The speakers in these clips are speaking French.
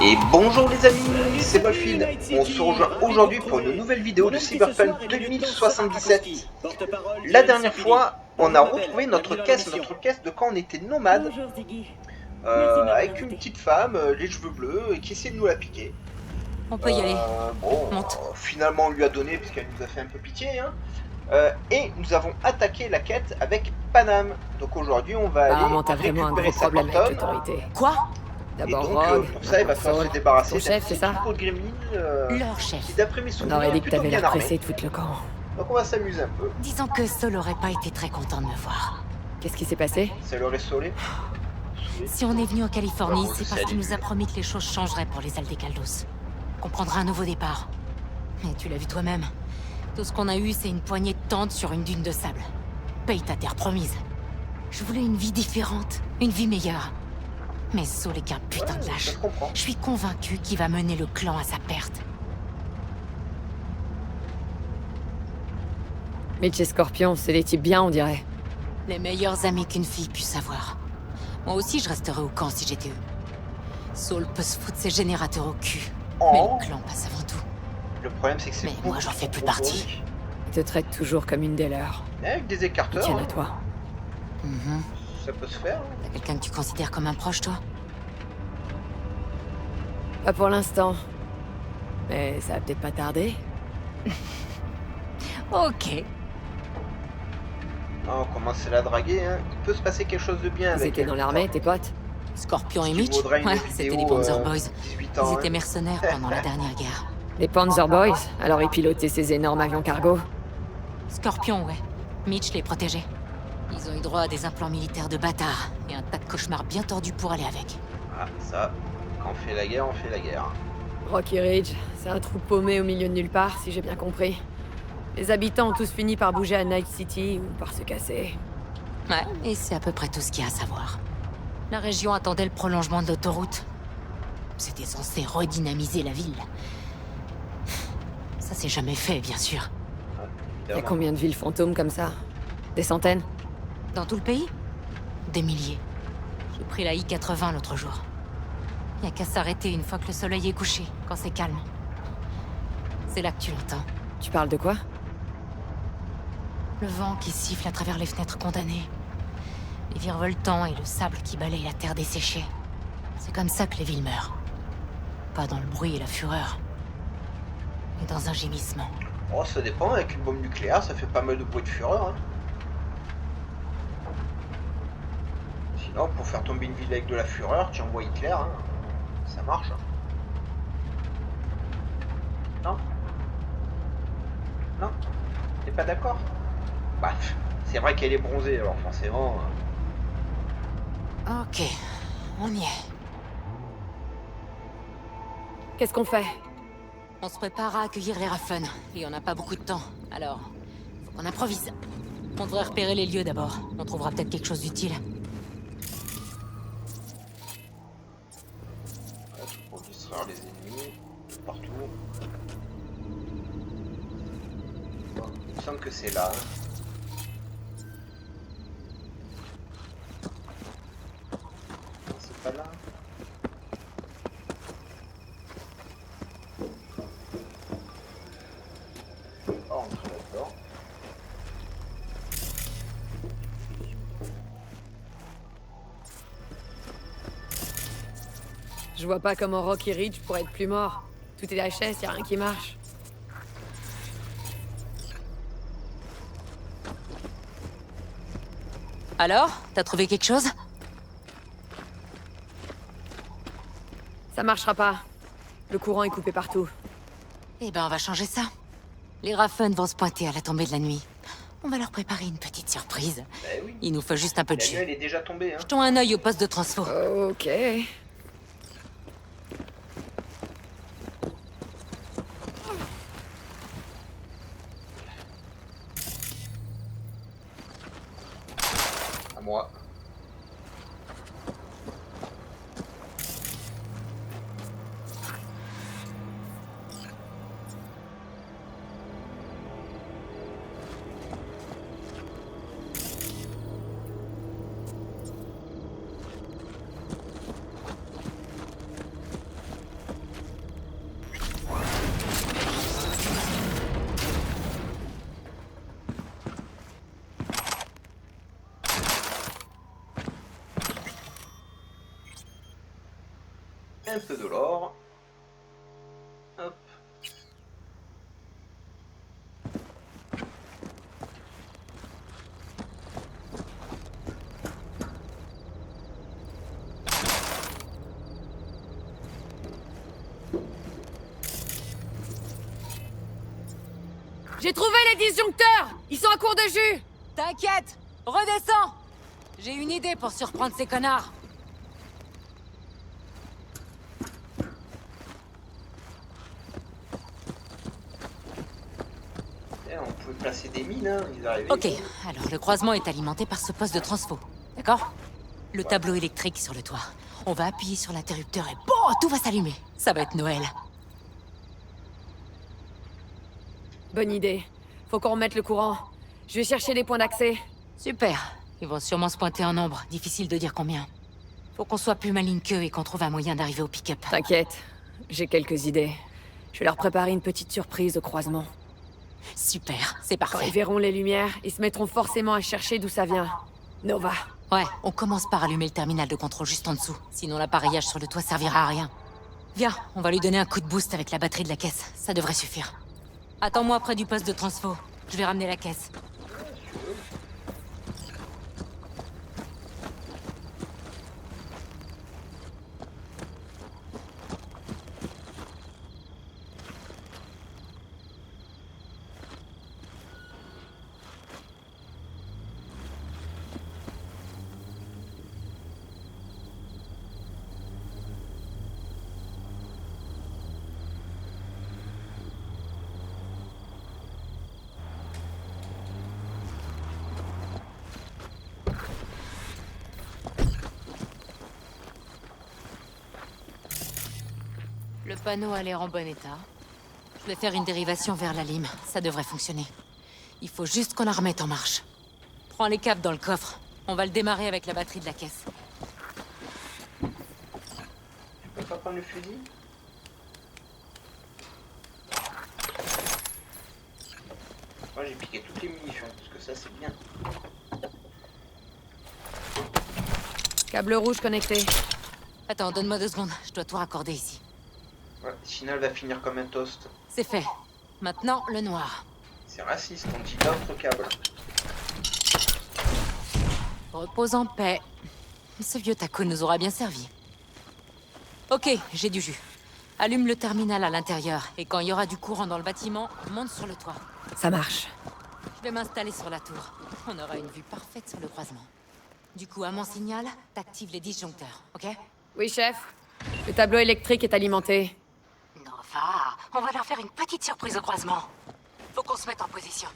Et bonjour les amis, c'est Battlefield. On se rejoint aujourd'hui pour une nouvelle vidéo de Cyberpunk 2077. La dernière fois, on a retrouvé notre caisse de quand on était nomade, avec une petite femme, les cheveux bleus, et qui essayait de nous la piquer. On peut y aller. Bon, Monte. finalement on lui a donné puisqu'elle nous a fait un peu pitié, hein. Et nous avons attaqué la quête avec Panam. Donc aujourd'hui on va aller Apparemment, t'as vraiment un récupérer gros sa problème avec Corton. l'autorité. Quoi? Et D'abord donc, Rogue, pour ça, il va maintenant falloir Saul. se débarrasser Ton d'un chef, c'est petit ça? troupeau de gremlins Leur chef. qui, d'après mes On souvenirs, aurait est dit que plutôt t'avais bien l'air armé. pressé de foutre le camp. Donc on va s'amuser un peu. Disons que Saul aurait pas été très content de me voir. Qu'est-ce qui s'est passé? Ça leur est saoulé. Si on est venu en Californie, Ouais, bon, je c'est sais, parce qu'il allez. nous a promis que les choses changeraient pour les Aldecaldos. Qu'on prendra un nouveau départ. Mais tu l'as vu toi-même. Tout ce qu'on a eu, c'est une poignée de tentes sur une dune de sable. Paye ta terre promise. Je voulais une vie différente, une vie meilleure. Mais Saul est qu'un putain de Ça lâche. se comprend. Je suis convaincu qu'il va mener le clan à sa perte. Mitch et Scorpion, c'est des types bien, on dirait. Les meilleurs amis qu'une fille puisse avoir. Moi aussi, je resterais au camp si j'étais eux. Saul peut se foutre ses générateurs au cul. Mais Oh, le clan passe avant tout. le problème c'est que c'est Mais beaucoup moi, j'en fais trop plus gros partie. pour lui. Ils te traitent toujours comme une des leurs. Et avec des Ils écarteurs, tiennent à hein, toi. Mhm. ça peut se faire. Hein. T'as quelqu'un que tu considères comme un proche, toi? Pas pour l'instant. Mais ça va peut-être pas tarder. Ok. Ah, on commence à la draguer, hein. Il peut se passer quelque chose de bien Ils avec étaient elle. dans l'armée, tes potes? Scorpion et Qui Mitch? vaudrait une Ouais, vidéo, c'était les Panzer Boys. 18 Ils ans, étaient hein. mercenaires pendant la dernière guerre. Les Panzer Boys? Alors ils pilotaient ces énormes avions cargo? Scorpion, ouais. Mitch les protégeait. Ils ont eu droit à des implants militaires de bâtards et un tas de cauchemars bien tordus pour aller avec. Ah, ça, quand on fait la guerre, on fait la guerre. Rocky Ridge, c'est un trou paumé au milieu de nulle part, si j'ai bien compris. Les habitants ont tous fini par bouger à Night City ou par se casser. Ouais, et c'est à peu près tout ce qu'il y a à savoir. La région attendait le prolongement de l'autoroute. C'était censé redynamiser la ville. Ça s'est jamais fait, bien sûr. Y a combien de villes fantômes comme ça? Des centaines? Dans tout le pays? Des milliers. J'ai pris la I-80 l'autre jour. Y a qu'à s'arrêter une fois que le soleil est couché, quand c'est calme. C'est là que tu l'entends. Tu parles de quoi? Le vent qui siffle à travers les fenêtres condamnées. Les virevoltants et le sable qui balaye la terre desséchée. C'est comme ça que les villes meurent. Pas dans le bruit et la fureur, mais dans un gémissement. Oh, ça dépend, avec une bombe nucléaire, ça fait pas mal de bruit de fureur. Hein. Sinon, pour faire tomber une ville avec de la fureur, tu envoies Hitler, hein. Ça marche. Hein. Non? Non? T'es pas d'accord? Bah, c'est vrai qu'elle est bronzée, alors forcément... Ok, on y est. Qu'est-ce qu'on fait? On se prépare à accueillir les Raffen, et on n'a pas beaucoup de temps, alors... faut qu'on improvise. On devrait repérer les lieux d'abord. On trouvera peut-être quelque chose d'utile. Pour distraire les ennemis, partout. Bon, il me semble que c'est là. Hein. Non, c'est pas là. Oh, on est là-dedans. Je vois pas comment Rocky Ridge pourrait être plus mort. Tout est HS, y a rien qui marche. Alors, t'as trouvé quelque chose? Ça marchera pas. Le courant est coupé partout. Eh ben, on va changer ça. Les Raffen vont se pointer à la tombée de la nuit. On va leur préparer une petite surprise. Bah oui. Il nous faut juste un peu de La nuit, jus. elle est déjà tombée. Hein. Jetons un œil au poste de transfo. Ok. À moi. un peu de l'or. Hop. J'ai trouvé les disjoncteurs! Ils sont à court de jus! T'inquiète! Redescends! J'ai une idée pour surprendre ces connards. Et on pouvait placer des mines, hein, ils arrivaient. Ok, alors le croisement est alimenté par ce poste de transfo, d'accord? Le tableau électrique sur le toit. On va appuyer sur l'interrupteur et bon, tout va s'allumer. Ça va être Noël. Bonne idée. Faut qu'on remette le courant. Je vais chercher des points d'accès. Super. Ils vont sûrement se pointer en nombre. Difficile de dire combien. Faut qu'on soit plus maligne qu'eux et qu'on trouve un moyen d'arriver au pick-up. T'inquiète, j'ai quelques idées. Je vais leur préparer une petite surprise au croisement. Super, c'est Quand parfait. ils verront les lumières, ils se mettront forcément à chercher d'où ça vient. Nova. Ouais, on commence par allumer le terminal de contrôle juste en dessous. Sinon l'appareillage sur le toit servira à rien. Viens, on va lui donner un coup de boost avec la batterie de la caisse. Ça devrait suffire. Attends-moi près du poste de transfo. Je vais ramener la caisse. Le panneau a l'air en bon état. Je vais faire une dérivation vers la lime. Ça devrait fonctionner. Il faut juste qu'on la remette en marche. Prends les câbles dans le coffre. On va le démarrer avec la batterie de la caisse. Tu peux pas prendre le fusil? Moi j'ai piqué toutes les munitions, parce que ça c'est bien. Câble rouge connecté. Attends, donne-moi 2 secondes. Je dois tout raccorder ici. Ouais, sinon elle va finir comme un toast. C'est fait. Maintenant, le noir. C'est raciste, on dit d'autres câbles. Repose en paix. Ce vieux taco nous aura bien servi. Ok, j'ai du jus. Allume le terminal à l'intérieur, et quand il y aura du courant dans le bâtiment, monte sur le toit. Ça marche. Je vais m'installer sur la tour. On aura une vue parfaite sur le croisement. Du coup, à mon signal, t'actives les disjoncteurs, ok? Oui, chef. Le tableau électrique est alimenté. Nova, on va leur faire une petite surprise au croisement. Faut qu'on se mette en position.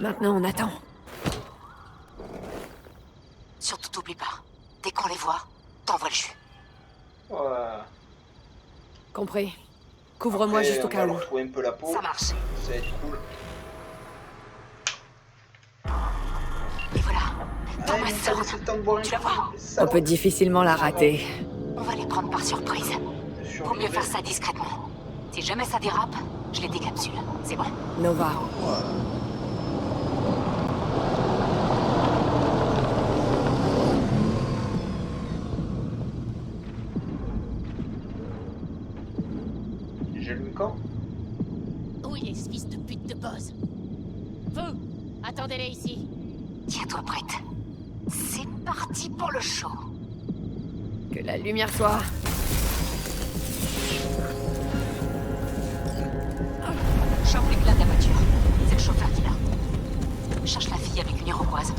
Maintenant, on attend. Surtout t'oublie pas. Dès qu'on les voit, t'envoies le jus. Ouais. Compris. Couvre-moi Après, juste au on cas va où. leur trouver un peu la peau. Ça marche. Ça va être cool. Et voilà. Allez, Thomas ça sort. laisse le temps de boire un Tu la vois? coup. Ça On va. peut difficilement la rater. On va les prendre par surprise. Je Vaut mieux faire ça discrètement. Si jamais ça dérape, je les décapsule. C'est bon. Nova. J'allume quand? Où il est ce fils de pute de boss? Vous! Attendez-les ici. Tiens-toi prête. C'est parti pour le show. Que la lumière soit. Chope les clés de la voiture. C'est le chauffeur qui l'a. Cherche la fille avec une iroquoise.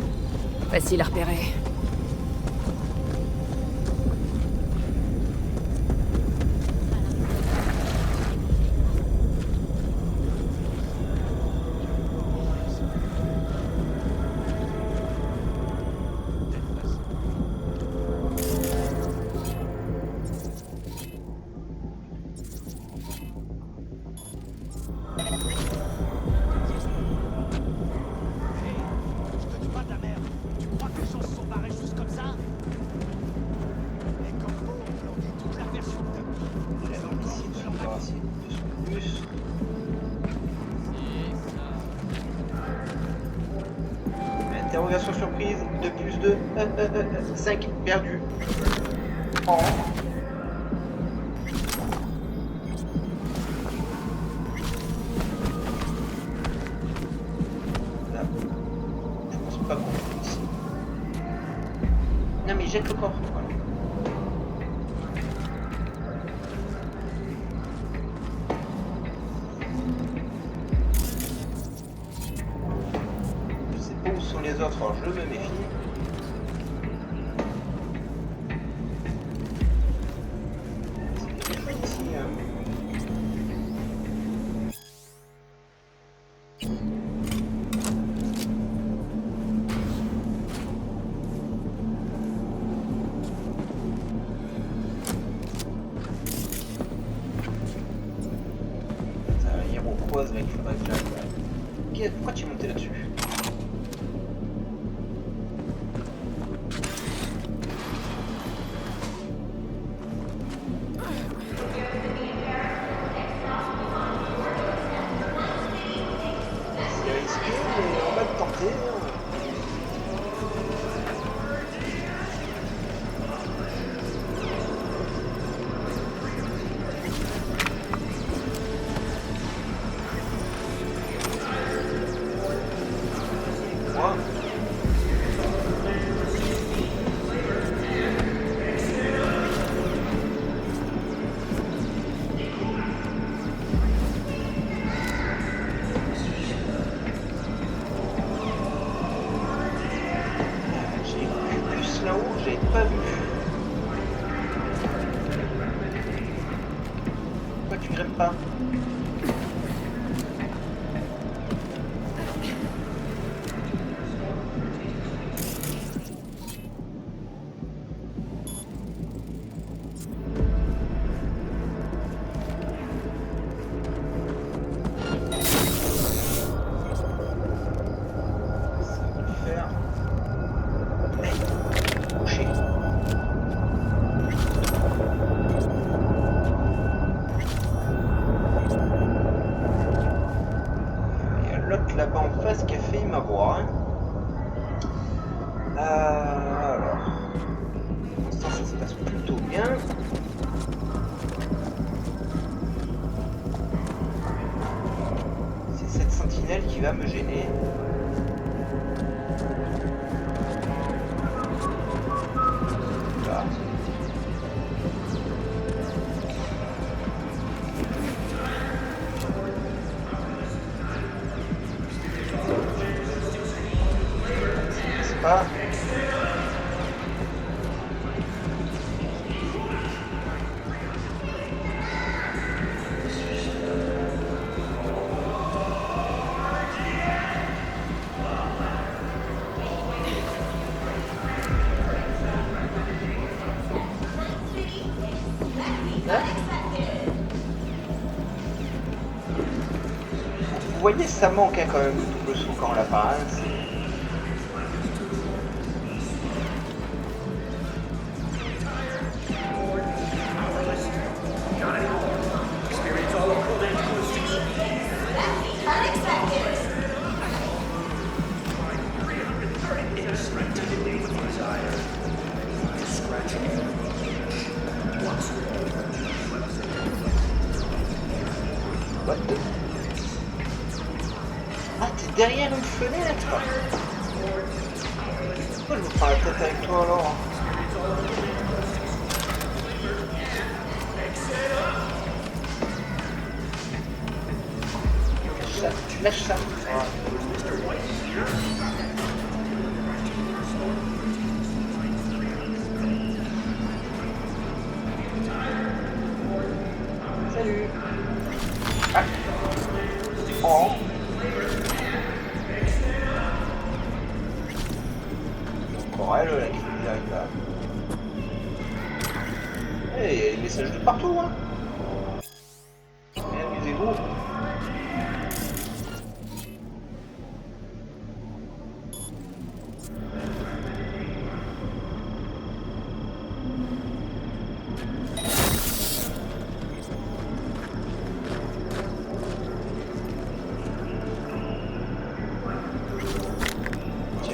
Facile à repérer. Je te dis pas de la merde. Tu crois que les choses sont barrées? Interrogation surprise de plus de 5 perdu. En... Là. Je pense pas qu'on trouve ici. Non mais jette le corps. Voilà. Je sais pas où sont les autres, alors je me méfie. Mec, faudrait que j'aille. Pourquoi tu es monté là-dessus? C'est risqué, mais on va le tenter. Pas vu. Pourquoi tu grimpes pas? Là-bas en face qui a failli m'avoir. Alors, pour l'instant ça se passe plutôt bien. C'est cette sentinelle qui va me gêner. Là. Pas. Vous voyez, ça manque hein, quand même le double saut quand on l'a pas. Hein, ah, t'es derrière une fenêtre. Pourquoi je me prends la tête avec toi alors? Tu lâches ça. Voilà. Salut. Ah. Oh. Encore elle là qui arrive là. Eh, il y a des messages de partout hein. Mais amusez-vous.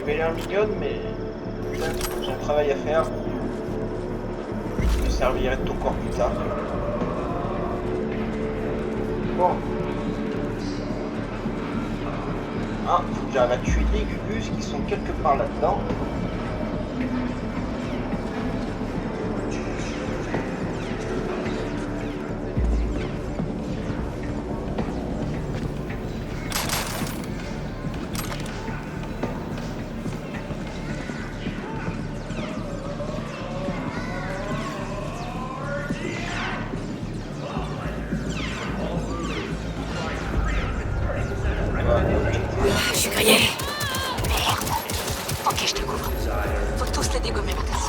avait l'air mignonne, mais putain, j'ai un travail à faire. Je me servirai de ton corps plus tard. Bon. Ah, faut que j'arrive à tuer les Gugus qui sont quelque part là-dedans. Je suis grillé. Ok, je te couvre. Faut tous les dégommer maintenant.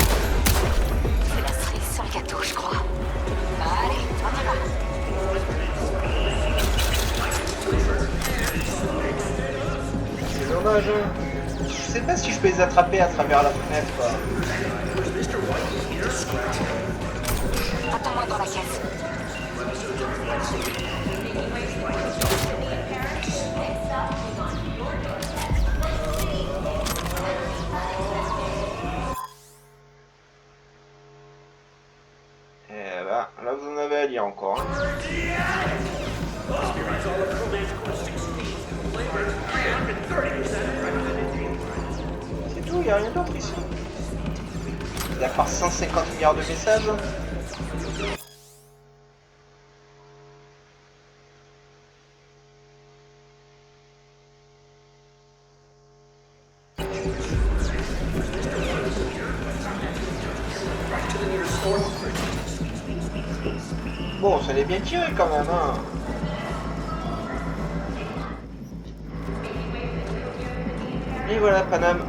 C'est la cerise sur le gâteau, je crois. Allez, on y va. C'est dommage, hein. Je sais pas si je peux les attraper à travers la fenêtre, quoi. Attends-moi dans la caisse. Eh ben, là vous en avez à lire encore. C'est tout, y a rien d'autre ici. Il y a part 150 milliards de messages. Bon, ça l'est bien tiré quand même, hein. Et voilà, Paname.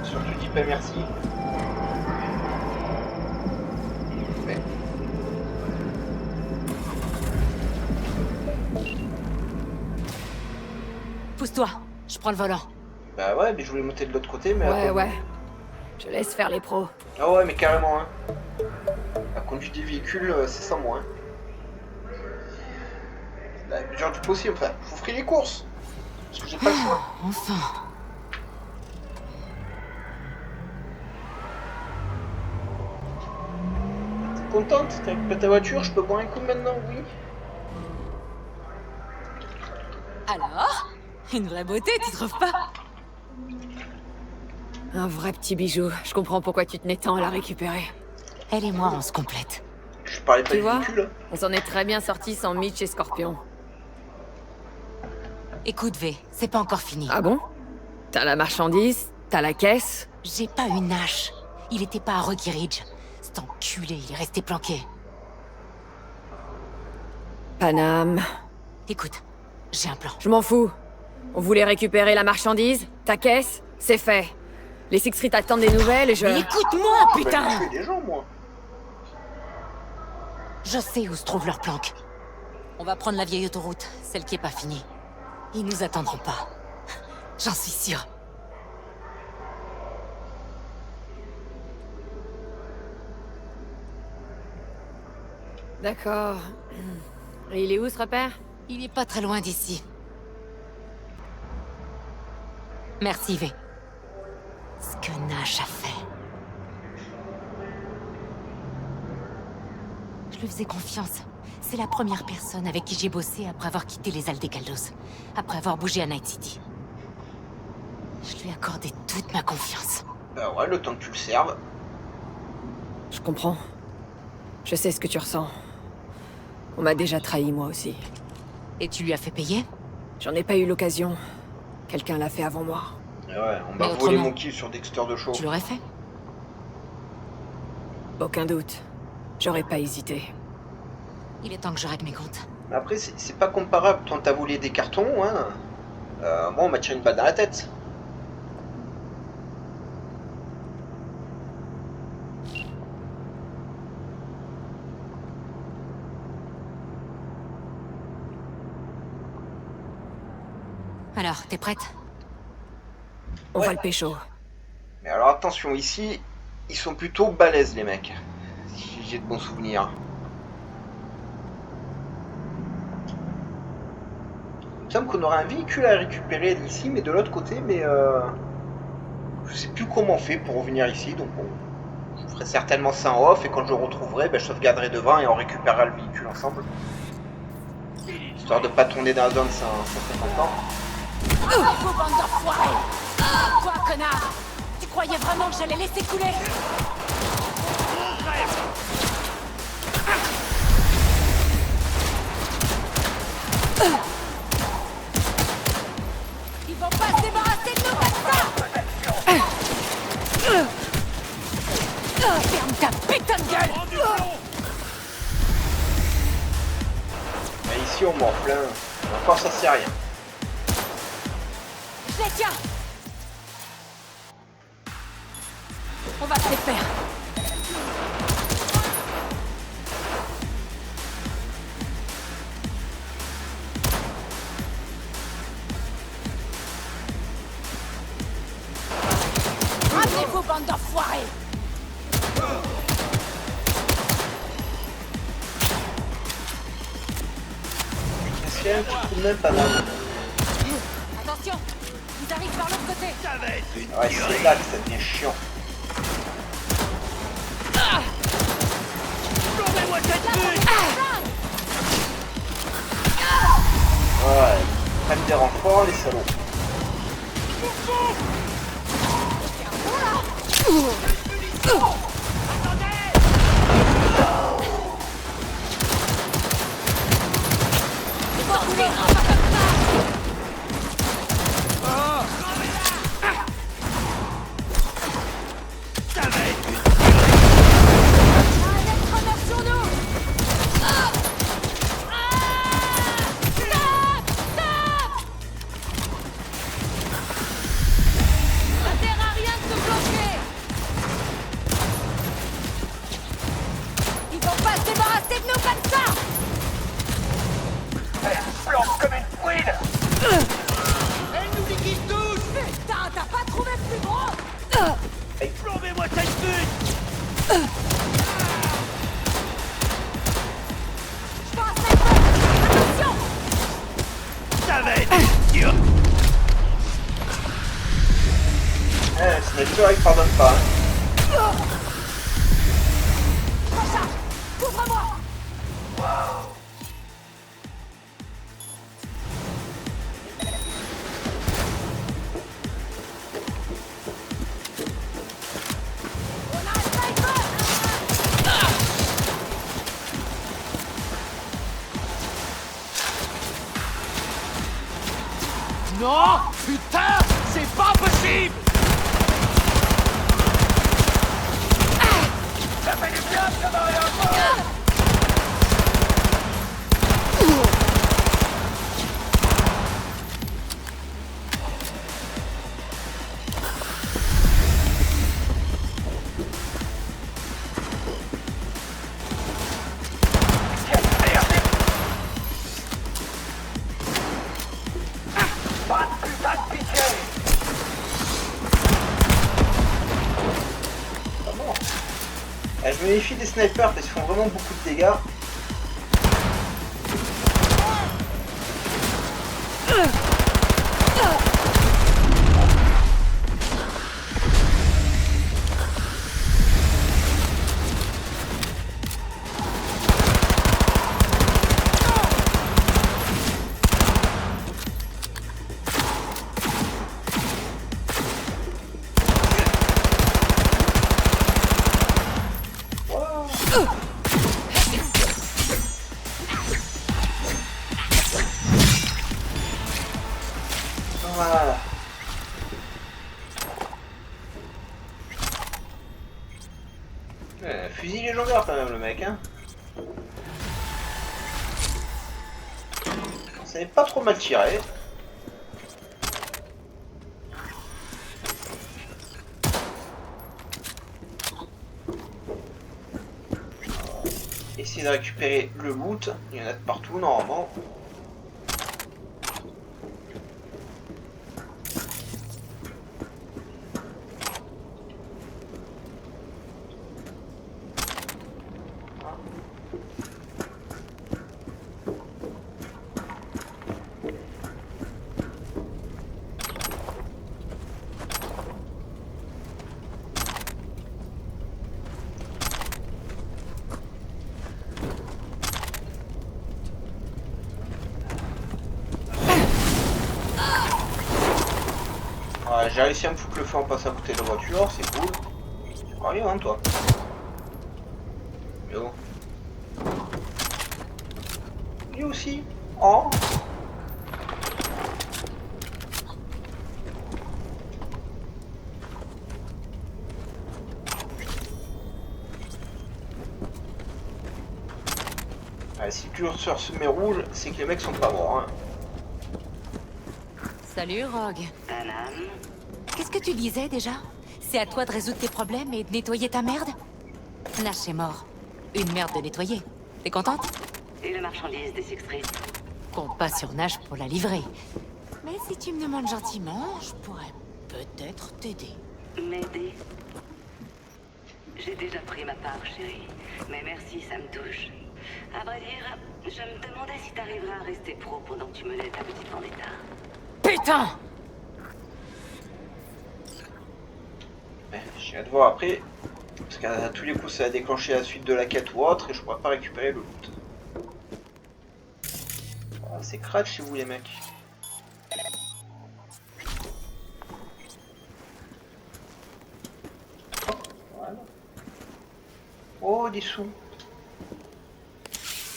Surtout dis pas merci. Mais... Pousse-toi, je prends le volant. Bah ouais, mais je voulais monter de l'autre côté, mais... Ouais. Je laisse faire les pros. Ah ouais, mais carrément, hein. La conduite des véhicules, c'est sans moi, hein. Bah, genre du possible, enfin, je vous ferai les courses. Parce que j'ai pas le choix. Enfin. T'es contente? T'as récupéré ta voiture? Je peux boire un coup maintenant? Oui. Alors? Une vraie beauté, tu trouves pas? Un vrai petit bijou. Je comprends pourquoi tu tenais tant à la récupérer. Elle et moi, on se complète. Je parlais pas Tu du vois, véhicule. on s'en est très bien sorti sans Mitch et Scorpion. Écoute, V, c'est pas encore fini. Ah bon? T'as la marchandise, t'as la caisse. J'ai pas une hache. Il était pas à Rocky Ridge. Cet enculé, il est resté planqué. Paname. Écoute, j'ai un plan. Je m'en fous. On voulait récupérer la marchandise, ta caisse, c'est fait. Les Six Street attendent des nouvelles et je... Mais écoute-moi, Bah, putain! je tuer des gens, moi. Je sais où se trouve leur planque. On va prendre la vieille autoroute, celle qui est pas finie. Ils nous attendront pas. J'en suis sûre. D'accord. Et il est où ce repère? Il est pas très loin d'ici. Merci, V. Ce que Nash a fait. Je lui faisais confiance. C'est la première personne avec qui j'ai bossé après avoir quitté les Aldecaldos. Après avoir bougé à Night City. Je lui ai accordé toute ma confiance. Bah ouais, le temps que tu le serves. Je comprends. Je sais ce que tu ressens. On m'a déjà trahi, moi aussi. Et tu lui as fait payer? J'en ai pas eu l'occasion. Quelqu'un l'a fait avant moi. Et ouais, on m'a Mais volé autrement, mon kill sur Dexter de Show. Tu l'aurais fait? Aucun doute. J'aurais pas hésité. Il est temps que je règle mes comptes. Après, c'est pas comparable. Toi, t'as volé des cartons, hein. Moi, on m'a tiré une balle dans la tête. Alors, t'es prête? On Ouais. va le pécho. Mais alors attention, ici, ils sont plutôt balèzes les mecs. Si j'ai de bons souvenirs. Il me semble qu'on aura un véhicule à récupérer ici, mais de l'autre côté, mais je sais plus comment on fait pour revenir ici, donc bon. Je ferai certainement ça en off et quand je le retrouverai, ben, je sauvegarderai devant et on récupérera le véhicule ensemble. Histoire de pas tourner dans la zone ça fait longtemps. Vous bande d'enfoirés! Toi, connard! Tu croyais vraiment que j'allais laisser couler? Ils vont pas se débarrasser de nous comme ça! Ferme ta putain de gueule! Ben, ici on m'en plein. Encore ça sert à rien. Je les tiens! On va se les faire! Ramenez-vous, bande d'enfoirés! C'est un petit coup de main pas mal. Attention! Ils arrivent par l'autre côté! Ouais, c'est là que ça devient chiant. Ouais, ils prennent des renforts les salauds. Le sniper il pardonne pas. Couvre-moi! On a un sniper! Non! Putain! C'est pas possible! Ça fait du bien, ça va rien faire! Je me méfie des snipers parce qu'ils font vraiment beaucoup de dégâts. Voilà. Fusil légendaire quand même le mec hein. Ça n'est pas trop mal tiré. Essayer de récupérer le loot, il y en a de partout normalement. réussi à me foutre le feu en passant à côté de la voiture, c'est cool. Rien, hein, toi. Mais bon. Lui aussi. Oh. Allez, si le curseur se met rouge, c'est que les mecs sont pas morts. Hein. Salut, Rogue. Qu'est-ce que tu disais déjà? C'est à toi de résoudre tes problèmes et de nettoyer ta merde? Nash est mort. Une merde de nettoyer. T'es contente? Et la marchandise des Sixth. Compte pas sur Nash pour la livrer. Mais si tu me demandes gentiment, je pourrais peut-être t'aider. M'aider? J'ai déjà pris ma part, chérie. Mais merci, ça me touche. À vrai dire, je me demandais si t'arriveras à rester pro pendant que tu menais ta petite vendetta. Putain! J'ai hâte de voir après. Parce qu'à tous les coups, ça a déclenché la suite de la quête ou autre et je pourrais pas récupérer le loot. Oh, c'est crade chez vous, les mecs. Oh, voilà. Oh, des sous.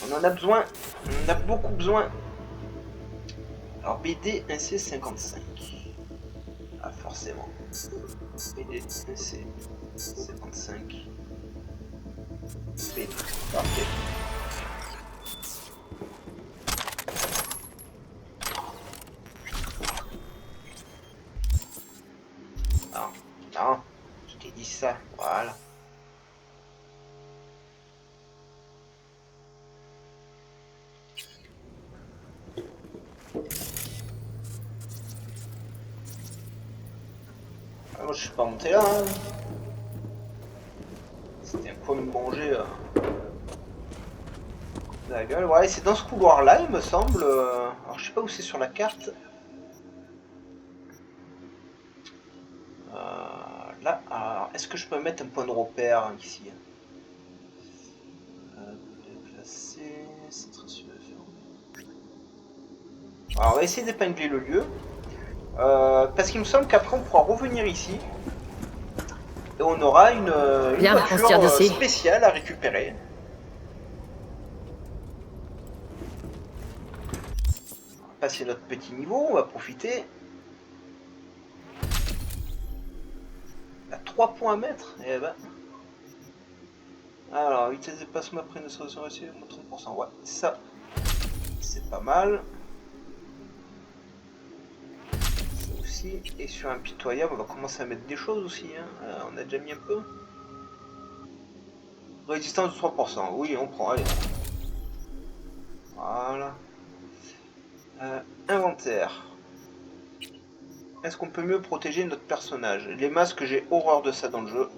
On en a besoin. On en a beaucoup besoin. Alors, BD 1C55. Ah, forcément. BD 1C55. BD. Parfait. Non, non. Je t'ai dit ça. Voilà. Moi, je suis pas monté là. Hein. C'était un point de manger. La gueule. Ouais, c'est dans ce couloir-là, il me semble. Alors, je sais pas où c'est sur la carte. Là, alors, est-ce que je peux mettre un point de repère hein, ici? Déplacer. Alors, on va essayer d'épingler le lieu. Parce qu'il me semble qu'après, on pourra revenir ici. Et on aura une voiture spéciale à récupérer. On va passer notre petit niveau, on va profiter. À 3 points à mettre, et ben. Alors, vitesse de dépassement après une solution réussie, 30%. Ouais, ça, c'est pas mal. Ça aussi. Et sur impitoyable, on va commencer à mettre des choses aussi. Hein. On a déjà mis un peu. Résistance de 3%. Oui, on prend, allez. Voilà. Inventaire. Est-ce qu'on peut mieux protéger notre personnage? Les masques, j'ai horreur de ça dans le jeu.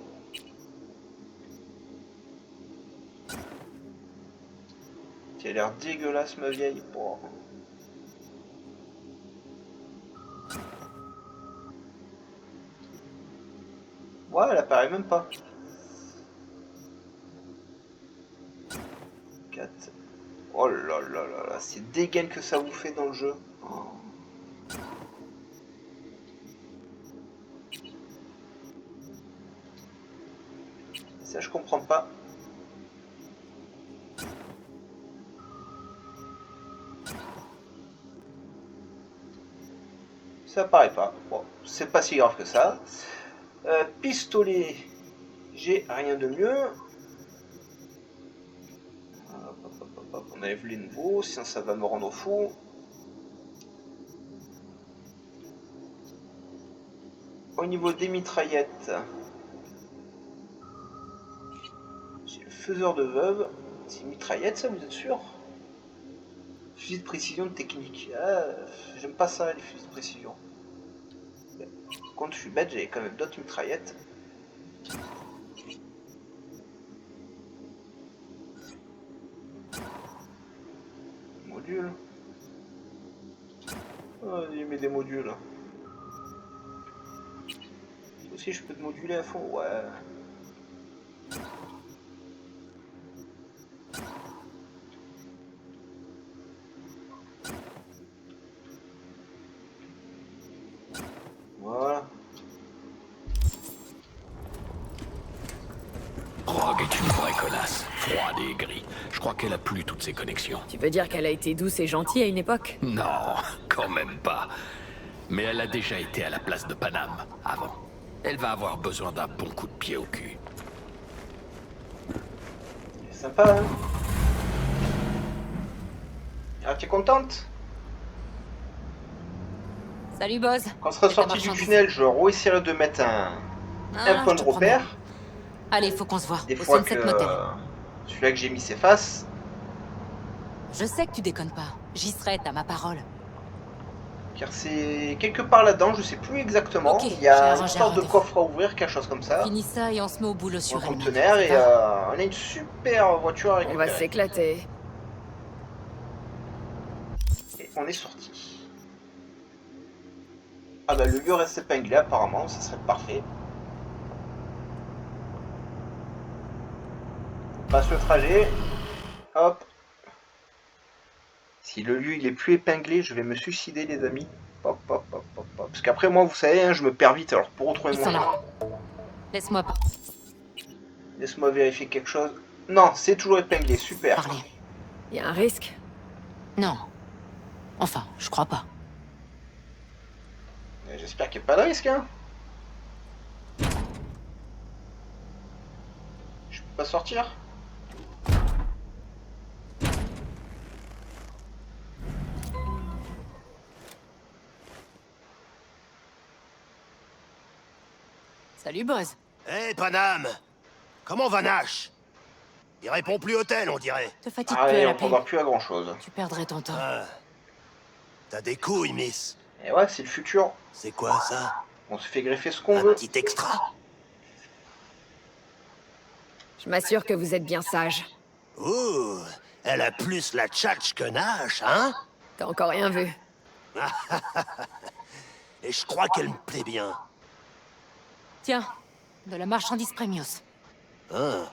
Tu as l'air dégueulasse, ma vieille. Oh. Ouais, elle apparaît même pas. 4. Oh là là là là, c'est dégaine que ça vous fait dans le jeu. Oh. Ça, je comprends pas. Ça apparaît pas. Bon, c'est pas si grave que ça. Pistolet, j'ai rien de mieux. On enlève les nouveaux, sinon ça va me rendre fou. Au niveau des mitraillettes, j'ai le faiseur de veuve. C'est une mitraillette, ça, vous êtes sûr? Fusil de précision de technique. Ah, j'aime pas ça, les fusils de précision. Par contre, je suis bête, j'avais quand même d'autres mitraillettes. Module. Oh, il met des modules. Aussi, je peux te moduler à fond. Ouais. Voilà. Rogue est une vraie connasse, froide et aigrie. Je crois qu'elle a plus toutes ses connexions. Tu veux dire qu'elle a été douce et gentille à une époque? Non, quand même pas. Mais elle a déjà été à la place de Panam, avant. Elle va avoir besoin d'un bon coup de pied au cul. C'est sympa, hein. Ah, tu es contente? Salut, Boz. Quand on sera C'est ta sorti du marchandise. tunnel, je réessayerai de mettre un Ah, point je de te promets. repère. Allez, faut qu'on se voit. Des Au fois Sunset que Motel. celui-là que j'ai mis s'efface. Je sais que tu déconnes pas. J'y serai, t'as ma parole. Car c'est quelque part là-dedans, je sais plus exactement. Ok, Il y j'ai a une arrangé un sorte de rendez-vous. coffre à ouvrir, quelque chose comme ça. Finis ça et on se met au boulot sur Un elle. conteneur et on a une super voiture à On récupérer. va s'éclater. Et on est sorti. Ah bah le lieu reste épinglé apparemment, ça serait parfait. On passe le trajet. Hop. Si le lieu il est plus épinglé, je vais me suicider les amis. Hop hop hop hop hop. Parce qu'après moi vous savez, hein, je me perds vite alors pour retrouver Ils mon sont chemin. là. Laisse-moi Laisse-moi vérifier quelque chose. Non, c'est toujours épinglé, super. parler. Y a un risque? Non. Enfin, je crois pas. J'espère qu'il n'y a pas de risque, hein. Je peux pas sortir. Salut, Boz. Hé, Panam! Comment va Nash? Il répond plus hôtel, on dirait. Te fatigue Ah plus à ouais, on l'appeler. prendra plus à grand chose. Tu perdrais ton temps. Ah. T'as des couilles, miss. Et ouais, c'est le futur. C'est quoi, ça? On se fait greffer ce qu'on Un veut. petit extra? Je m'assure que vous êtes bien sage. Ouh, elle a plus la tchatch que Nash, hein? T'as encore rien vu. Et je crois qu'elle me plaît bien. Tiens, de la marchandise Premios. Hein?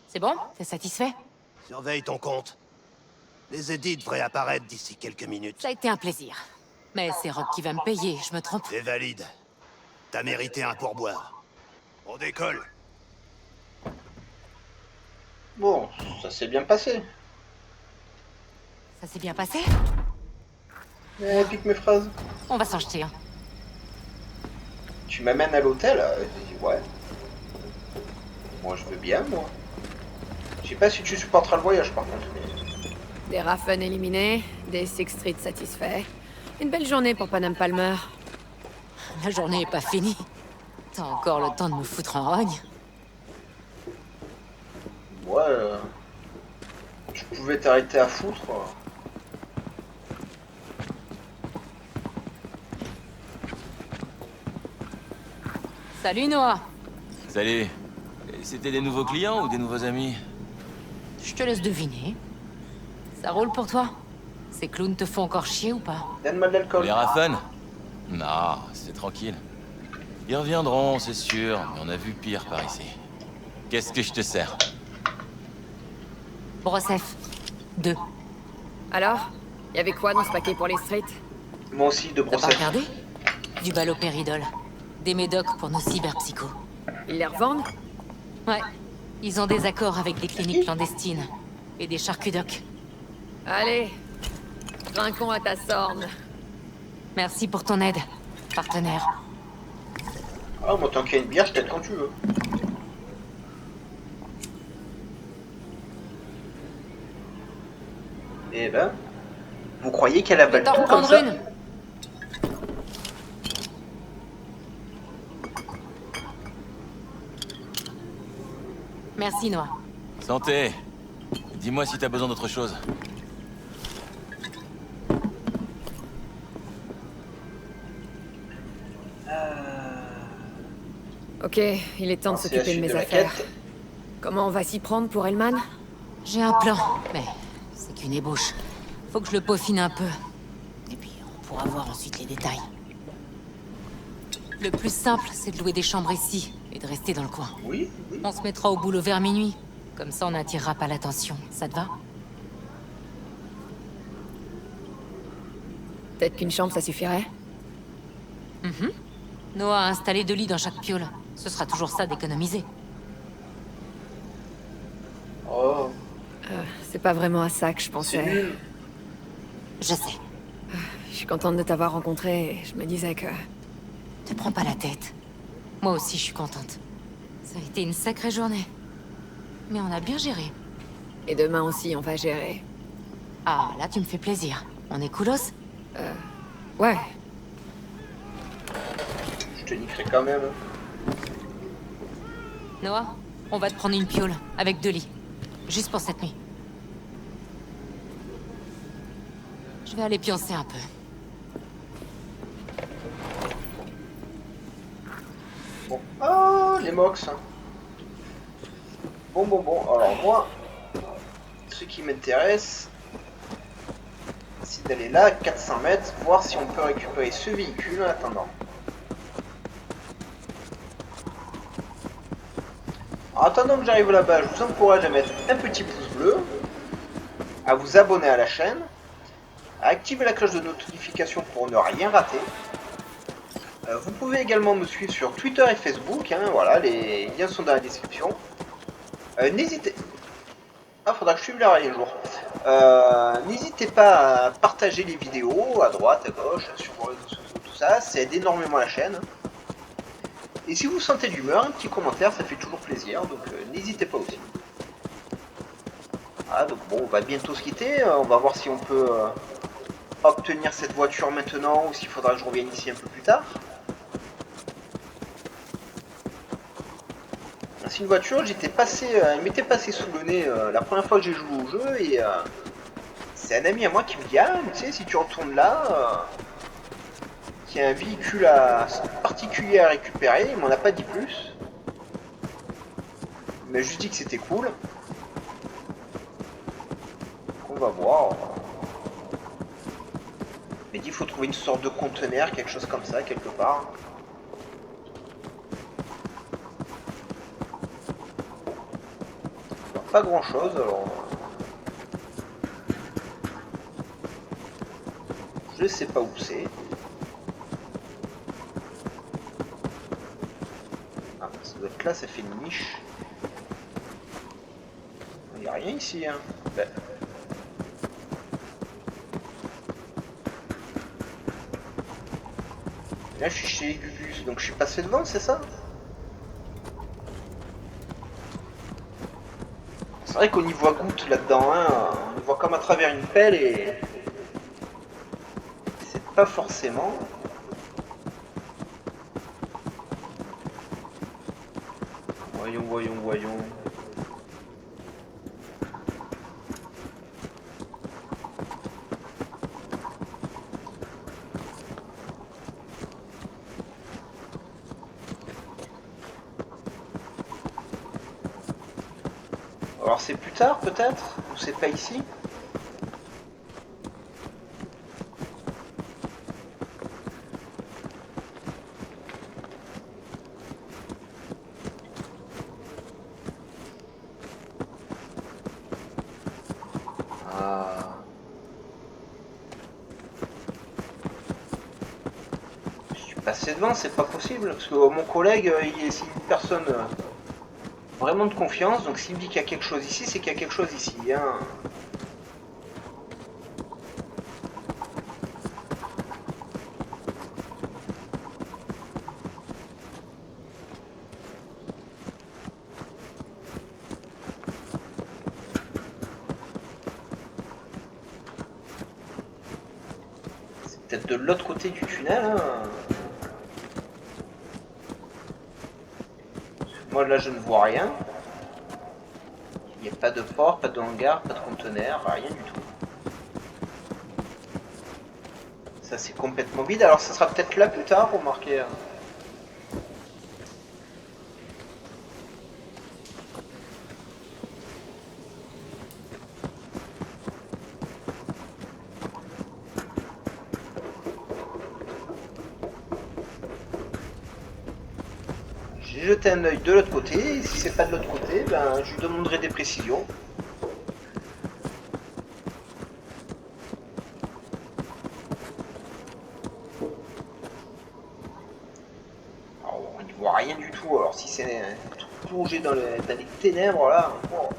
C'est bon? T'es satisfait? Surveille ton compte. Les édits devraient apparaître d'ici quelques minutes. Ça a été un plaisir. Mais c'est Rob qui va me payer, je me trompe. C'est valide. T'as mérité un pourboire. On décolle. Bon, ça s'est bien passé. Ça s'est bien passé? Pique mes phrases. On va s'en jeter un. Tu m'amènes à l'hôtel? J'ai dit ouais. Moi je veux bien, moi. Je sais pas si tu supporteras le voyage par contre. Des Raffen éliminés, des Six Street satisfaits. Une belle journée pour Panam Palmer. La journée est pas finie. T'as encore le temps de me foutre en rogne. Ouais, je pouvais t'arrêter à foutre. Salut Noah. Salut. C'était des nouveaux clients ou des nouveaux amis? Je te laisse deviner. Ça roule pour toi? Ces clowns te font encore chier ou pas? Donne-moi de l'alcool. Les Raffen? Non, c'est tranquille. Ils reviendront, c'est sûr, mais on a vu pire par ici. Qu'est-ce que je te sers? Brosef. 2. Alors? Y avait quoi dans ce paquet pour les streets? Moi aussi, de T'as pas brosser. regardé? Du balopéridol. Des médocs pour nos cyberpsychos. Ils les revendent? Ouais. Ils ont des accords avec des cliniques clandestines. Et des charcudocs. Allez, trinquons à ta sorne. Merci pour ton aide, partenaire. Ah, moi, tant qu'il y a une bière, je t'aide quand tu veux. Eh ben, vous croyez qu'elle a Je vais battu t'en tout comme reprendre ça? une. Merci, Noah. Santé. Dis-moi si t'as besoin d'autre chose. Ok, il est temps de C'est la s'occuper de suite mes de la affaires. quête. Comment on va s'y prendre pour Hellman? J'ai un plan, mais c'est qu'une ébauche. Faut que je le peaufine un peu. Et puis, on pourra voir ensuite les détails. Le plus simple, c'est de louer des chambres ici et de rester dans le coin. Oui, oui. On se mettra au boulot vers minuit. Comme ça, on n'attirera pas l'attention. Ça te va? Peut-être qu'une chambre, ça suffirait. Noah a installé 2 lits dans chaque piole. Ce sera toujours ça d'économiser. Oh, C'est pas vraiment à ça que je c'est pensais. nul. Je sais. Je suis contente de t'avoir rencontré et je me disais que... Te prends pas la tête. Moi aussi, je suis contente. Ça a été une sacrée journée. Mais on a bien géré. Et demain aussi, on va gérer. Ah, là, tu me fais plaisir. On est coolos? Ouais, Je te niquerai quand même. Noah, on va te prendre une piole, avec 2 lits. Juste pour cette nuit. Je vais aller pioncer un peu. Bon. Ah, les mox. Bon. Alors moi, ce qui m'intéresse, c'est d'aller là, 400 mètres, voir si on peut récupérer ce véhicule en attendant. En attendant que j'arrive là-bas, je vous encourage à mettre un petit pouce bleu, à vous abonner à la chaîne, à activer la cloche de notification pour ne rien rater. Vous pouvez également me suivre sur Twitter et Facebook, hein, voilà, les liens sont dans la description. N'hésitez... Ah, faudra que je suive les derniers jours. N'hésitez pas à partager les vidéos à droite, à gauche, sur vos réseaux sociaux, tout ça, ça aide énormément la chaîne. Et si vous sentez d'humeur, un petit commentaire, ça fait toujours plaisir, donc n'hésitez pas aussi. Ah, donc bon, on va bientôt se quitter, on va voir si on peut obtenir cette voiture maintenant, ou s'il faudra que je revienne ici un peu plus tard. C'est une voiture, j'étais passé, elle m'était passée sous le nez la première fois que j'ai joué au jeu, et c'est un ami à moi qui me dit, ah, tu sais, si tu retournes là, qu'il y a un véhicule particulier à récupérer, il m'en a pas dit plus. Il m'a juste dit que c'était cool. On va voir. Il m'a dit qu'il faut trouver une sorte de conteneur, quelque chose comme ça, quelque part. Pas grand chose alors. Je sais pas où c'est. Ah, ça doit être là, ça fait une niche. Il n'y a rien ici, hein. Ben. Là, je suis chez Gugus, donc je suis passé devant, c'est ça? C'est vrai qu'on y voit goutte là-dedans, hein. On le voit comme à travers une pelle et... c'est pas forcément... Voyons. Alors c'est plus tard peut-être? Ou c'est pas ici? Passer devant, c'est pas possible, parce que mon collègue, c'est une personne vraiment de confiance, donc s'il me dit qu'il y a quelque chose ici, c'est qu'il y a quelque chose ici. Hein. C'est peut-être de l'autre côté du tunnel. Hein. Moi là je ne vois rien. Il n'y a pas de port, pas de hangar, pas de conteneur, rien du tout. Ça c'est complètement vide, alors ça sera peut-être là plus tard, remarquez. J'ai jeté un œil de l'autre côté, et si c'est pas de l'autre côté, ben je lui demanderai des précisions. voit rien du tout. Alors si c'est tout plongé dans les ténèbres là. Oh.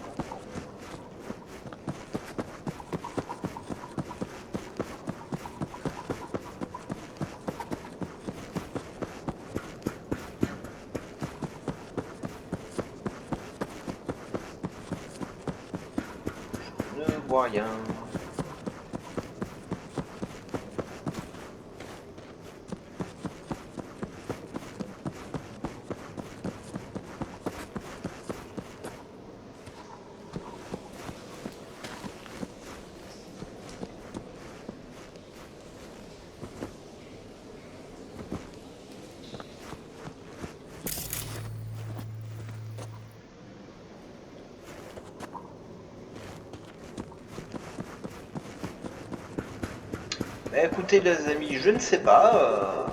Je ne vois rien. Mais écoutez les amis, je ne sais pas.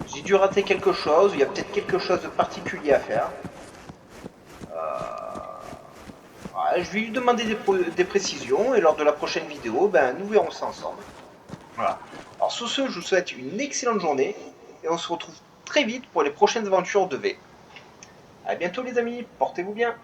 J'ai dû rater quelque chose, il y a peut-être quelque chose de particulier à faire. Ouais, je vais lui demander des précisions et lors de la prochaine vidéo, ben, nous verrons ça ensemble. Voilà. Alors sur ce, je vous souhaite une excellente journée et on se retrouve très vite pour les prochaines aventures de V. A bientôt les amis, portez-vous bien.